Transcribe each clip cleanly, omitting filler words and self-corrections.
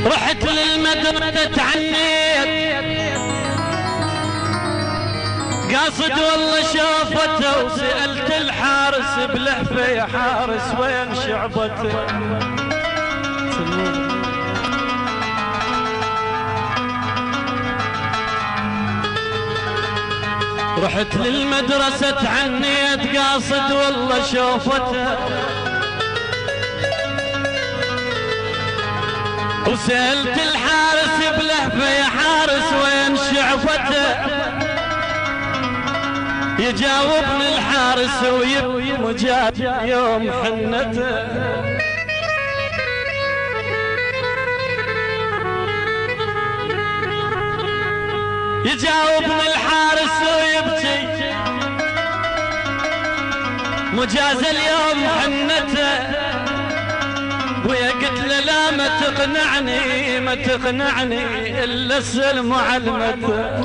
رحت للمدرسة تعنيت قاصد والله شافته وسألت الحارس بلهفة يا حارس وين شعبته. رحت للمدرسة تعنيت قاصد والله شوفته وسألت الحارس بلهفة يا حارس وين شعبته. يجاوبني الحارس ويبكي مجاب يوم حنته. يجاوبني الحارس ويبكي مجاز اليوم حنته. ويا قلت له لا ما تقنعني ما تقنعني الا السلم علمته.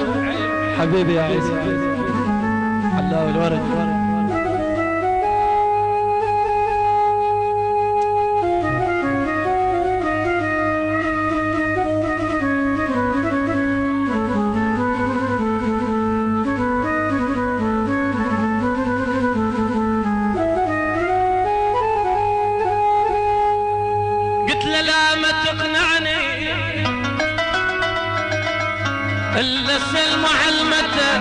حبيبي يا عيسى الله والورد. قلت له لا ما تقنعني الا السلم علمته.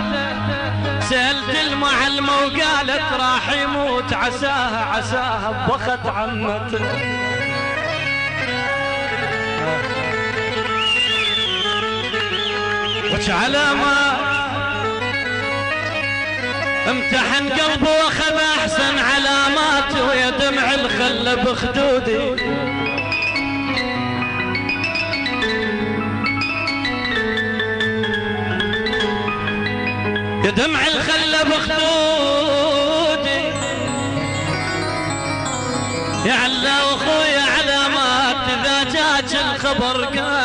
سألت المعلمة وقالت راح يموت عساها عساها بخت عمته. وش علامات امتحن قلبه واخذ احسن علامات ويا دمع الخل بخدودي. يا دمع الخل بخدودي يا علا واخويا علامات اذا جاك الخبر قال